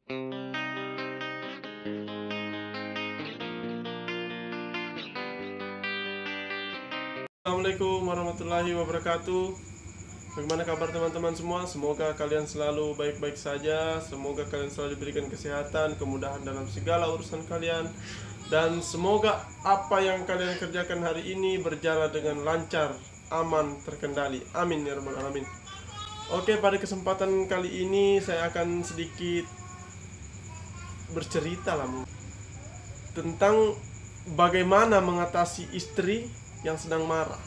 Assalamualaikum warahmatullahi wabarakatuh. Bagaimana kabar teman-teman semua? Semoga kalian selalu baik-baik saja. Semoga kalian selalu diberikan kesehatan, kemudahan dalam segala urusan kalian. Dan semoga apa yang kalian kerjakan hari ini berjalan dengan lancar, aman, terkendali. Amin ya rabbal alamin. Oke, pada kesempatan kali ini saya akan sedikit bercerita lah tentang bagaimana mengatasi istri yang sedang marah.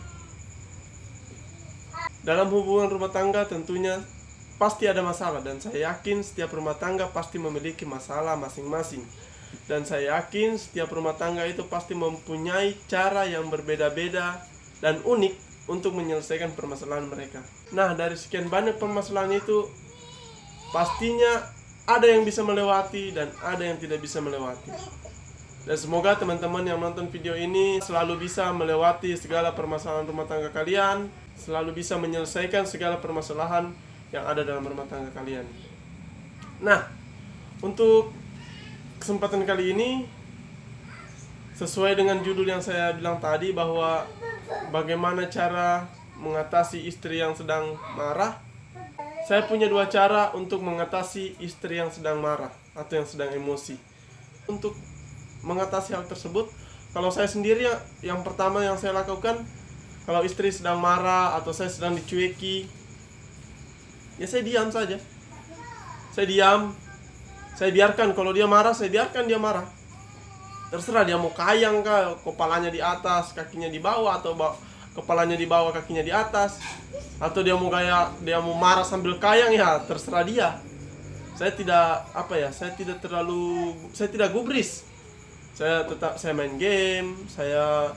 Dalam hubungan rumah tangga tentunya pasti ada masalah, dan saya yakin setiap rumah tangga pasti memiliki masalah masing-masing. Dan saya yakin setiap rumah tangga itu pasti mempunyai cara yang berbeda-beda dan unik untuk menyelesaikan permasalahan mereka. Nah, dari sekian banyak permasalahan itu pastinya ada yang bisa melewati dan ada yang tidak bisa melewati. Dan semoga teman-teman yang nonton video ini selalu bisa melewati segala permasalahan rumah tangga kalian, selalu bisa menyelesaikan segala permasalahan yang ada dalam rumah tangga kalian. Nah, untuk kesempatan kali ini, sesuai dengan judul yang saya bilang tadi, bahwa bagaimana cara mengatasi istri yang sedang marah. Saya punya dua cara untuk mengatasi istri yang sedang marah atau yang sedang emosi. Untuk mengatasi hal tersebut, kalau saya sendiri, yang pertama yang saya lakukan, kalau istri sedang marah atau saya sedang dicueki, ya saya diam saja. Saya diam, saya biarkan. Kalau dia marah, saya biarkan dia marah. Terserah dia mau kayang kah, kepalanya di atas, kakinya di bawah, atau kepalanya di bawah, kakinya di atas, atau dia mau marah sambil kayang, ya terserah dia. Saya tidak gubris. Saya main game, saya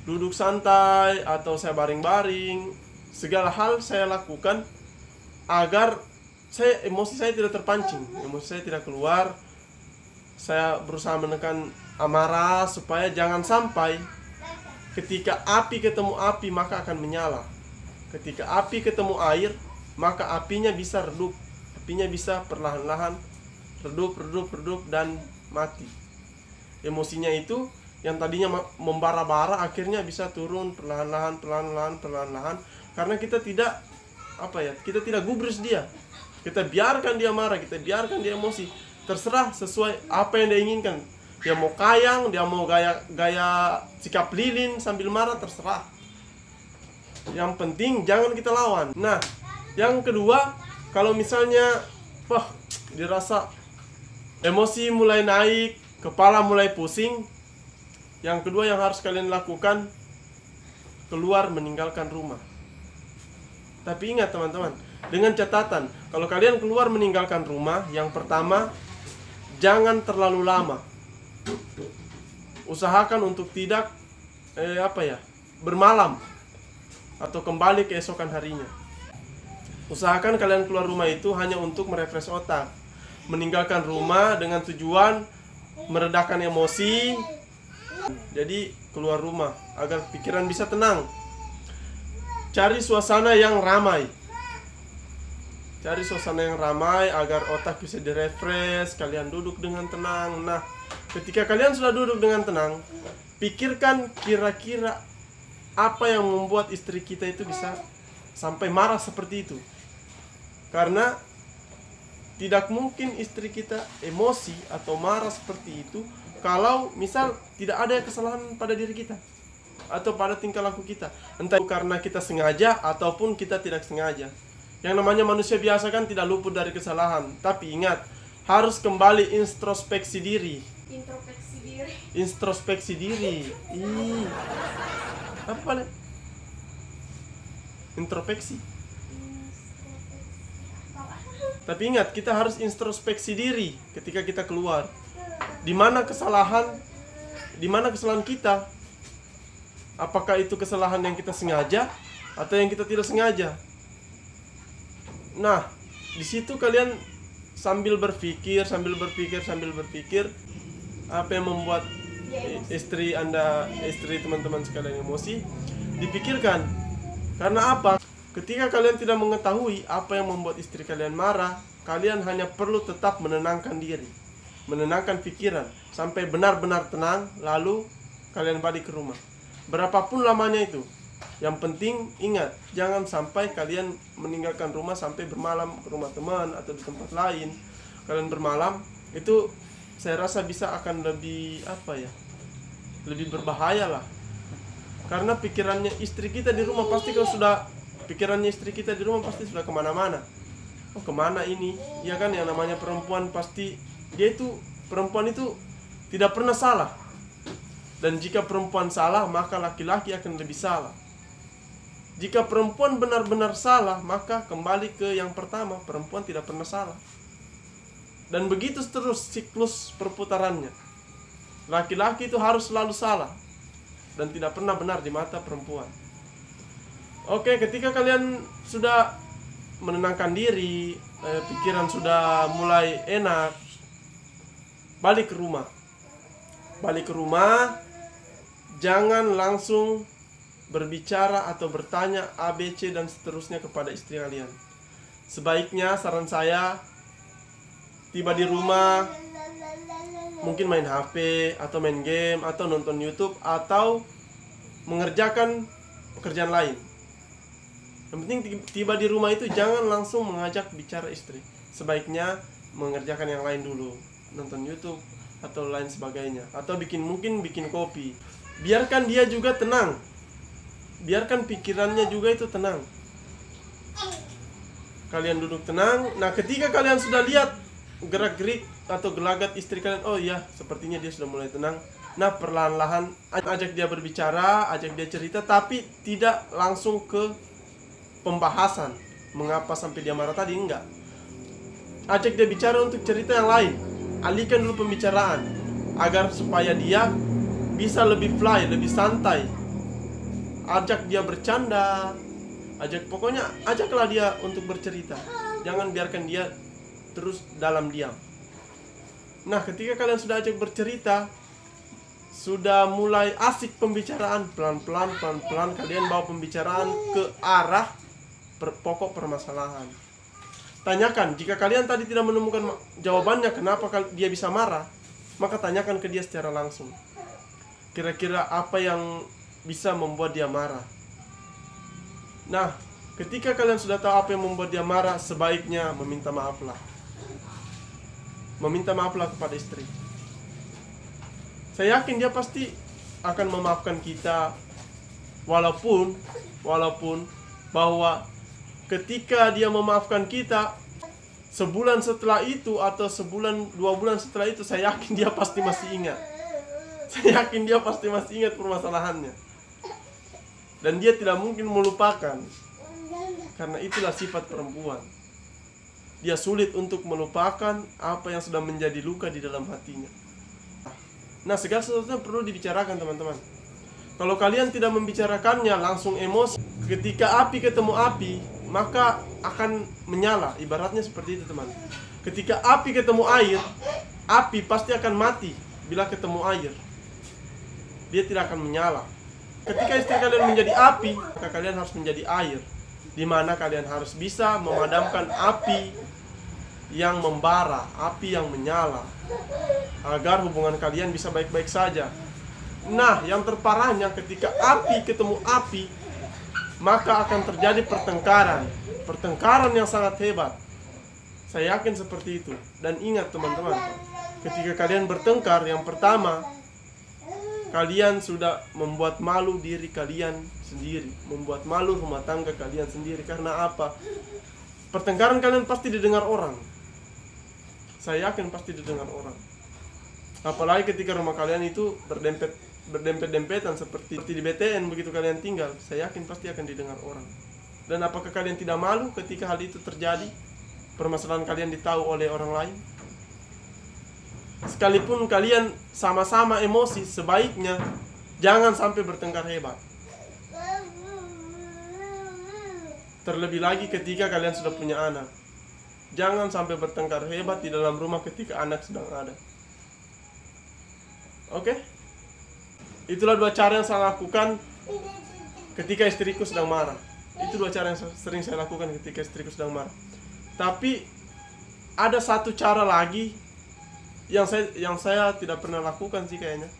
duduk santai, atau saya baring-baring. Segala hal saya lakukan agar emosi saya tidak terpancing, emosi saya tidak keluar. Saya berusaha menekan amarah supaya jangan sampai ketika api ketemu api maka akan menyala. Ketika api ketemu air maka apinya bisa redup. Apinya bisa perlahan-lahan redup dan mati. Emosinya itu yang tadinya membara-bara akhirnya bisa turun perlahan-lahan karena kita tidak gubris dia. Kita biarkan dia marah, kita biarkan dia emosi. Terserah sesuai apa yang dia inginkan. Dia mau kayang, dia mau gaya sikap lilin sambil marah, terserah. Yang penting jangan kita lawan. Nah, yang kedua, kalau misalnya dirasa emosi mulai naik, kepala mulai pusing, yang kedua yang harus kalian lakukan, keluar meninggalkan rumah. Tapi ingat teman-teman, dengan catatan, kalau kalian keluar meninggalkan rumah, yang pertama, jangan terlalu lama. Usahakan untuk tidak bermalam atau kembali keesokan harinya. Usahakan kalian keluar rumah itu hanya untuk merefresh otak. Meninggalkan rumah dengan tujuan meredakan emosi. Jadi keluar rumah agar pikiran bisa tenang. Cari suasana yang ramai. Cari suasana yang ramai agar otak bisa direfresh. Kalian duduk dengan tenang. Nah, ketika kalian sudah duduk dengan tenang, pikirkan kira-kira apa yang membuat istri kita itu bisa sampai marah seperti itu. Karena tidak mungkin istri kita emosi atau marah seperti itu kalau misal tidak ada kesalahan pada diri kita atau pada tingkah laku kita. Entah karena kita sengaja ataupun kita tidak sengaja. Yang namanya manusia biasa kan tidak luput dari kesalahan. Tapi ingat, harus kembali introspeksi diri. Introspeksi diri. Apa? Introspeksi. Tapi ingat, kita harus introspeksi diri ketika kita keluar. Di mana kesalahan kita? Apakah itu kesalahan yang kita sengaja atau yang kita tidak sengaja? Nah, di situ kalian sambil berpikir apa yang membuat istri teman-teman sekalian emosi, dipikirkan. Karena apa? Ketika kalian tidak mengetahui apa yang membuat istri kalian marah, kalian hanya perlu tetap menenangkan diri, menenangkan pikiran sampai benar-benar tenang, lalu kalian balik ke rumah. Berapapun lamanya itu, yang penting ingat, jangan sampai kalian meninggalkan rumah sampai bermalam ke rumah teman atau di tempat lain. Kalian bermalam itu saya rasa bisa akan lebih lebih berbahaya lah. Karena pikirannya istri kita di rumah pasti pikirannya istri kita di rumah pasti sudah kemana-mana. Oh, kemana ini? Ya kan, yang namanya perempuan pasti perempuan itu tidak pernah salah. Dan jika perempuan salah, maka laki-laki akan lebih salah. Jika perempuan benar-benar salah, maka kembali ke yang pertama, perempuan tidak pernah salah. Dan begitu terus siklus perputarannya. Laki-laki itu harus selalu salah dan tidak pernah benar di mata perempuan. Oke, ketika kalian sudah menenangkan diri, pikiran sudah mulai enak, balik ke rumah. Balik ke rumah, jangan langsung berbicara atau bertanya A, B, C dan seterusnya kepada istri kalian. Sebaiknya saran saya, tiba di rumah, mungkin main HP atau main game atau nonton YouTube atau mengerjakan pekerjaan lain. Yang penting tiba di rumah itu jangan langsung mengajak bicara istri. Sebaiknya mengerjakan yang lain dulu, nonton YouTube atau lain sebagainya, atau mungkin bikin kopi. Biarkan dia juga tenang, biarkan pikirannya juga itu tenang. Kalian duduk tenang. Nah, ketika kalian sudah lihat gerak-gerik atau gelagat istri kalian, oh iya, sepertinya dia sudah mulai tenang. Nah, perlahan-lahan ajak dia berbicara, ajak dia cerita, tapi tidak langsung ke pembahasan mengapa sampai dia marah tadi, enggak. Ajak dia bicara untuk cerita yang lain. Alihkan dulu pembicaraan agar supaya dia bisa lebih fly, lebih santai. Ajak dia bercanda, pokoknya ajaklah dia untuk bercerita. Jangan biarkan dia terus dalam diam. Nah, ketika kalian sudah ajak bercerita, sudah mulai asik pembicaraan, pelan-pelan kalian bawa pembicaraan ke arah pokok permasalahan. Tanyakan, jika kalian tadi tidak menemukan jawabannya kenapa dia bisa marah, maka tanyakan ke dia secara langsung. Kira-kira apa yang bisa membuat dia marah? Nah, ketika kalian sudah tahu apa yang membuat dia marah, sebaiknya meminta maaflah. Meminta maaflah kepada istri. Saya yakin dia pasti akan memaafkan kita, walaupun bahwa ketika dia memaafkan kita, sebulan setelah itu atau sebulan 2 bulan setelah itu, saya yakin dia pasti masih ingat. Saya yakin dia pasti masih ingat permasalahannya. Dan dia tidak mungkin melupakan. Karena itulah sifat perempuan. Dia sulit untuk melupakan apa yang sudah menjadi luka di dalam hatinya. Nah, segala sesuatunya perlu dibicarakan, teman-teman. Kalau kalian tidak membicarakannya, langsung emosi. Ketika api ketemu api, maka akan menyala. Ibaratnya seperti itu, teman. Ketika api ketemu air, api pasti akan mati bila ketemu air. Dia tidak akan menyala. Ketika istri kalian menjadi api, maka kalian harus menjadi air, di mana kalian harus bisa memadamkan api yang membara, api yang menyala, agar hubungan kalian bisa baik-baik saja. Nah, yang terparahnya ketika api ketemu api, maka akan terjadi pertengkaran yang sangat hebat. Saya yakin seperti itu. Dan ingat, teman-teman, ketika kalian bertengkar, yang pertama, kalian sudah membuat malu diri kalian sendiri, membuat malu rumah tangga kalian sendiri. Karena apa? Pertengkaran kalian pasti didengar orang. Saya yakin pasti didengar orang. Apalagi ketika rumah kalian itu berdempet-dempetan seperti di BTN, begitu kalian tinggal, saya yakin pasti akan didengar orang. Dan apakah kalian tidak malu ketika hal itu terjadi? Permasalahan kalian ditahu oleh orang lain? Sekalipun kalian sama-sama emosi, sebaiknya jangan sampai bertengkar hebat. Terlebih lagi ketika kalian sudah punya anak. Jangan sampai bertengkar hebat di dalam rumah ketika anak sedang ada. Oke? Itulah 2 cara yang saya lakukan ketika istriku sedang marah. Itu 2 cara yang sering saya lakukan ketika istriku sedang marah. Tapi ada satu cara lagi yang saya tidak pernah lakukan sih kayaknya.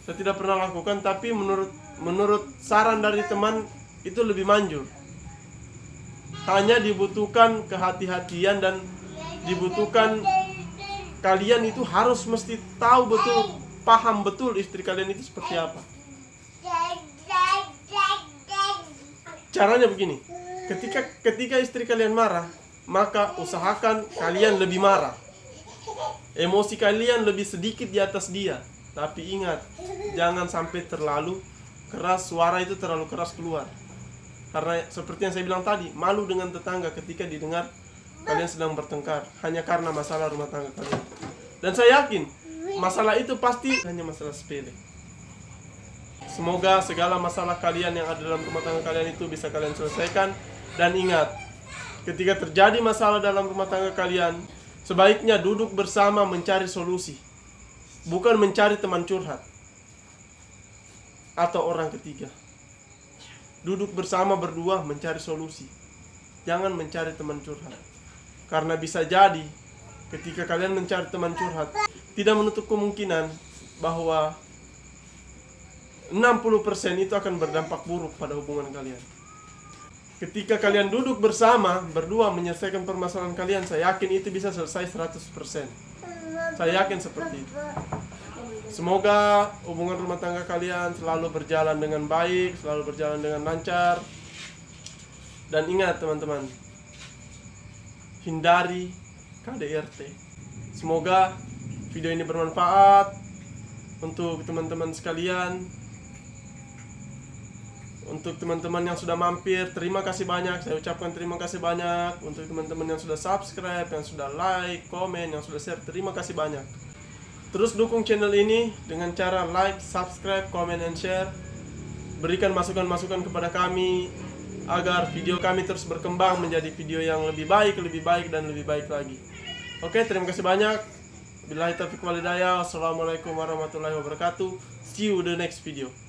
Saya tidak pernah lakukan, tapi menurut saran dari teman itu lebih manjur. Hanya dibutuhkan kehati-hatian dan dibutuhkan kalian itu harus mesti tahu betul, paham betul istri kalian itu seperti apa. Caranya begini, ketika istri kalian marah, maka usahakan kalian lebih marah. Emosi kalian lebih sedikit di atas dia. Tapi ingat, jangan sampai terlalu keras, suara itu terlalu keras keluar. Karena seperti yang saya bilang tadi, malu dengan tetangga ketika didengar kalian sedang bertengkar hanya karena masalah rumah tangga kalian. Dan saya yakin masalah itu pasti hanya masalah sepele. Semoga segala masalah kalian yang ada dalam rumah tangga kalian itu bisa kalian selesaikan. Dan ingat, ketika terjadi masalah dalam rumah tangga kalian, sebaiknya duduk bersama mencari solusi, bukan mencari teman curhat atau orang ketiga. Duduk bersama berdua mencari solusi, jangan mencari teman curhat. Karena bisa jadi ketika kalian mencari teman curhat, tidak menutup kemungkinan bahwa 60% itu akan berdampak buruk pada hubungan kalian. Ketika kalian duduk bersama berdua menyelesaikan permasalahan kalian, saya yakin itu bisa selesai 100%. Saya yakin seperti itu. Semoga hubungan rumah tangga kalian selalu berjalan dengan baik, selalu berjalan dengan lancar. Dan ingat teman-teman, hindari KDRT. Semoga video ini bermanfaat untuk teman-teman sekalian. Untuk teman-teman yang sudah mampir, terima kasih banyak. Saya ucapkan terima kasih banyak. Untuk teman-teman yang sudah subscribe, yang sudah like, komen, yang sudah share, terima kasih banyak. Terus dukung channel ini dengan cara like, subscribe, comment, and share. Berikan masukan-masukan kepada kami agar video kami terus berkembang menjadi video yang lebih baik, dan lebih baik lagi. Oke, terima kasih banyak. Billahi taufiq wal hidayah. Wassalamualaikum warahmatullahi wabarakatuh. See you the next video.